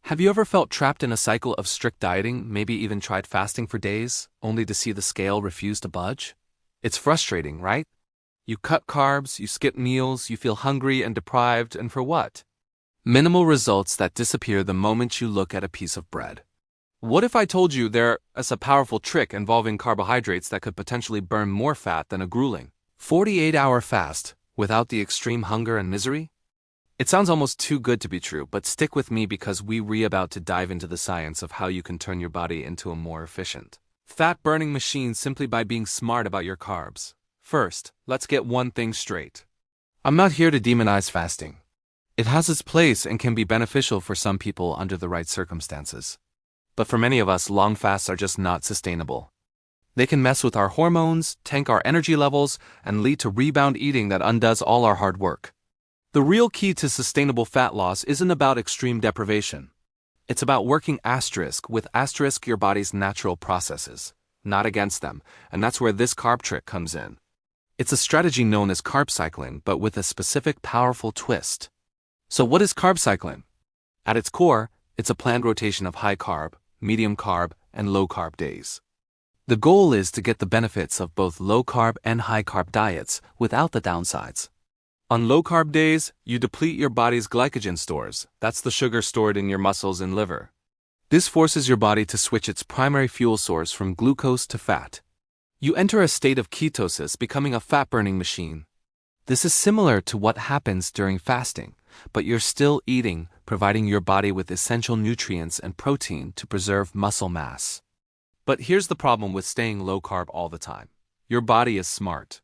Have you ever felt trapped in a cycle of strict dieting, maybe even tried fasting for days, only to see the scale refuse to budge? It's frustrating, right? You cut carbs, you skip meals, you feel hungry and deprived, and for what? Minimal results that disappear the moment you look at a piece of bread. What if I told you there's a powerful trick involving carbohydrates that could potentially burn more fat than a grueling 48-hour fast without the extreme hunger and misery? It sounds almost too good to be true, but stick with me because we're about to dive into the science of how you can turn your body into a more efficient, fat-burning machine simply by being smart about your carbs. First, let's get one thing straight. I'm not here to demonize fasting. It has its place and can be beneficial for some people under the right circumstances. But for many of us, long fasts are just not sustainable. They can mess with our hormones, tank our energy levels, and lead to rebound eating that undoes all our hard work. The real key to sustainable fat loss isn't about extreme deprivation. It's about working with your body's natural processes, not against them, and that's where this carb trick comes in. It's a strategy known as carb cycling, but with a specific powerful twist. So what is carb cycling? At its core, it's a planned rotation of high carb, medium carb, and low carb days. The goal is to get the benefits of both low carb and high carb diets without the downsides. On low-carb days, you deplete your body's glycogen stores, that's the sugar stored in your muscles and liver. This forces your body to switch its primary fuel source from glucose to fat. You enter a state of ketosis, becoming a fat-burning machine. This is similar to what happens during fasting, but you're still eating, providing your body with essential nutrients and protein to preserve muscle mass. But here's the problem with staying low-carb all the time. Your body is smart.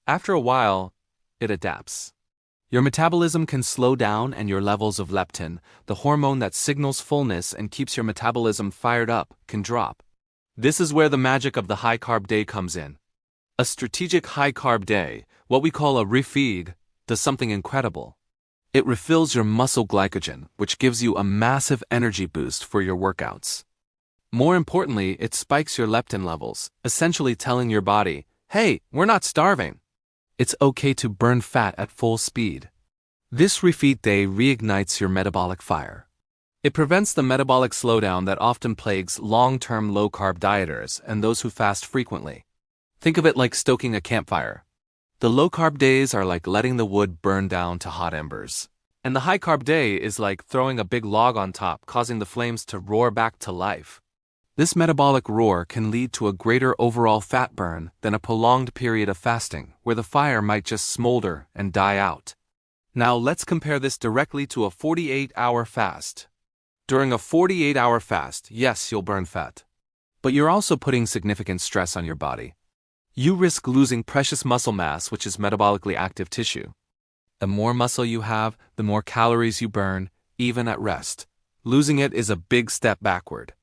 After a while, it adapts. Your metabolism can slow down and your levels of leptin, the hormone that signals fullness and keeps your metabolism fired up, can drop. This is where the magic of the high-carb day comes in. A strategic high-carb day, what we call a refeed, does something incredible. It refills your muscle glycogen, which gives you a massive energy boost for your workouts. More importantly, it spikes your leptin levels, essentially telling your body, hey, we're not starving. It's okay to burn fat at full speed. This refeed day reignites your metabolic fire. It prevents the metabolic slowdown that often plagues long-term low-carb dieters and those who fast frequently. Think of it like stoking a campfire. The low-carb days are like letting the wood burn down to hot embers. And the high-carb day is like throwing a big log on top, causing the flames to roar back to life. This metabolic roar can lead to a greater overall fat burn than a prolonged period of fasting, where the fire might just smolder and die out. Now let's compare this directly to a 48-hour fast. During a 48-hour fast, yes, you'll burn fat. But you're also putting significant stress on your body. You risk losing precious muscle mass, which is metabolically active tissue. The more muscle you have, the more calories you burn, even at rest. Losing it is a big step backward.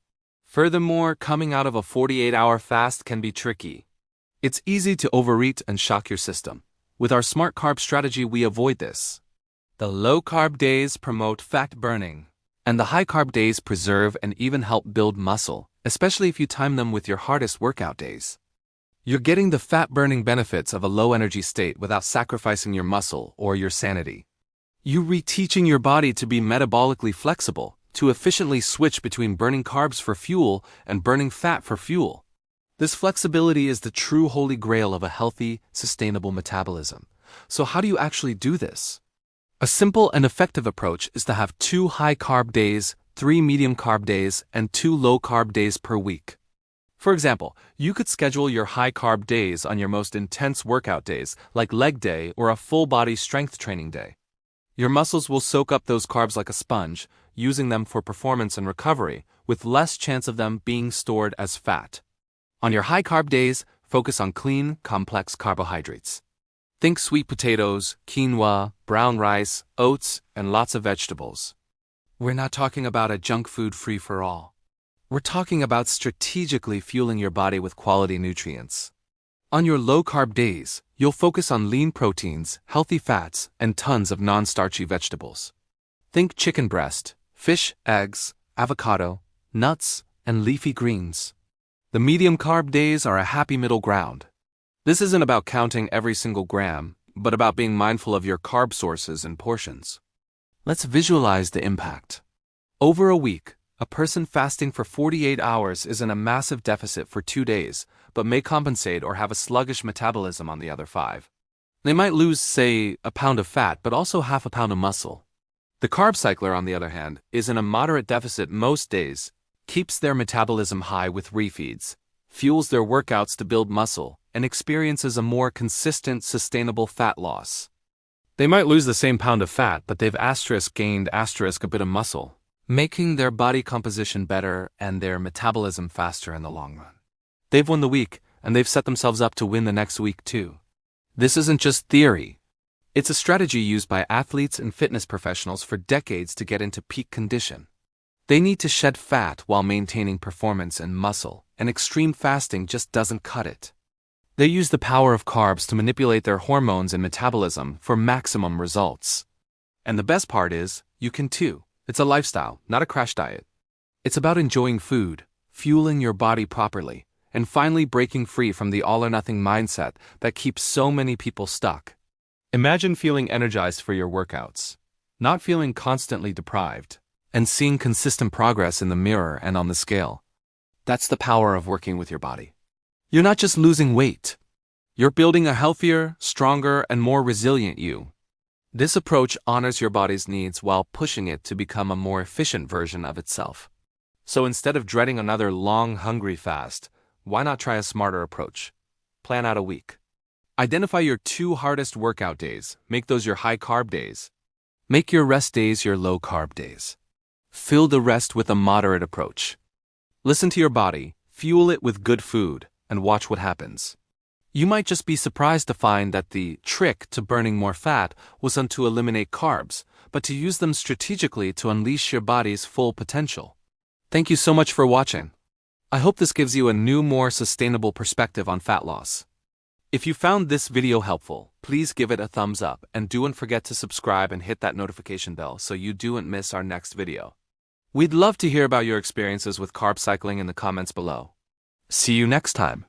Furthermore, coming out of a 48-hour fast can be tricky. It's easy to overeat and shock your system. With our smart carb strategy, we avoid this. The low-carb days promote fat burning, and the high-carb days preserve and even help build muscle, especially if you time them with your hardest workout days. You're getting the fat-burning benefits of a low-energy state without sacrificing your muscle or your sanity. You're reteaching your body to be metabolically flexible, to efficiently switch between burning carbs for fuel and burning fat for fuel. This flexibility is the true holy grail of a healthy, sustainable metabolism. So how do you actually do this? A simple and effective approach is to have 2 high-carb days, 3 medium-carb days, and 2 low-carb days per week. For example, you could schedule your high-carb days on your most intense workout days, like leg day or a full-body strength training day. Your muscles will soak up those carbs like a sponge, using them for performance and recovery, with less chance of them being stored as fat. On your high-carb days, focus on clean, complex carbohydrates. Think sweet potatoes, quinoa, brown rice, oats, and lots of vegetables. We're not talking about a junk food free-for-all. We're talking about strategically fueling your body with quality nutrients. On your low-carb days, you'll focus on lean proteins, healthy fats, and tons of non-starchy vegetables. Think chicken breast, fish, eggs, avocado, nuts, and leafy greens. The medium-carb days are a happy middle ground. This isn't about counting every single gram, but about being mindful of your carb sources and portions. Let's visualize the impact. Over a week, a person fasting for 48 hours is in a massive deficit for 2 days, but may compensate or have a sluggish metabolism on the other 5. They might lose, say, a pound of fat, but also half a pound of muscle. The carb cycler, on the other hand, is in a moderate deficit most days, keeps their metabolism high with refeeds, fuels their workouts to build muscle, and experiences a more consistent, sustainable fat loss. They might lose the same pound of fat, but they've gained a bit of muscle, making their body composition better and their metabolism faster in the long run. They've won the week, and they've set themselves up to win the next week too. This isn't just theory. It's a strategy used by athletes and fitness professionals for decades to get into peak condition. They need to shed fat while maintaining performance and muscle, and extreme fasting just doesn't cut it. They use the power of carbs to manipulate their hormones and metabolism for maximum results. And the best part is, you can too. It's a lifestyle, not a crash diet. It's about enjoying food, fueling your body properly, and finally breaking free from the all-or-nothing mindset that keeps so many people stuck. Imagine feeling energized for your workouts, not feeling constantly deprived, and seeing consistent progress in the mirror and on the scale. That's the power of working with your body. You're not just losing weight. You're building a healthier, stronger, and more resilient you. This approach honors your body's needs while pushing it to become a more efficient version of itself. So instead of dreading another long, hungry fast, why not try a smarter approach? Plan out a week. Identify your 2 hardest workout days. Make those your high-carb days. Make your rest days your low-carb days. Fill the rest with a moderate approach. Listen to your body, fuel it with good food, and watch what happens. You might just be surprised to find that the trick to burning more fat wasn't to eliminate carbs, but to use them strategically to unleash your body's full potential. Thank you so much for watching. I hope this gives you a new, more sustainable perspective on fat loss. If you found this video helpful, please give it a thumbs up and don't forget to subscribe and hit that notification bell so you don't miss our next video. We'd love to hear about your experiences with carb cycling in the comments below. See you next time.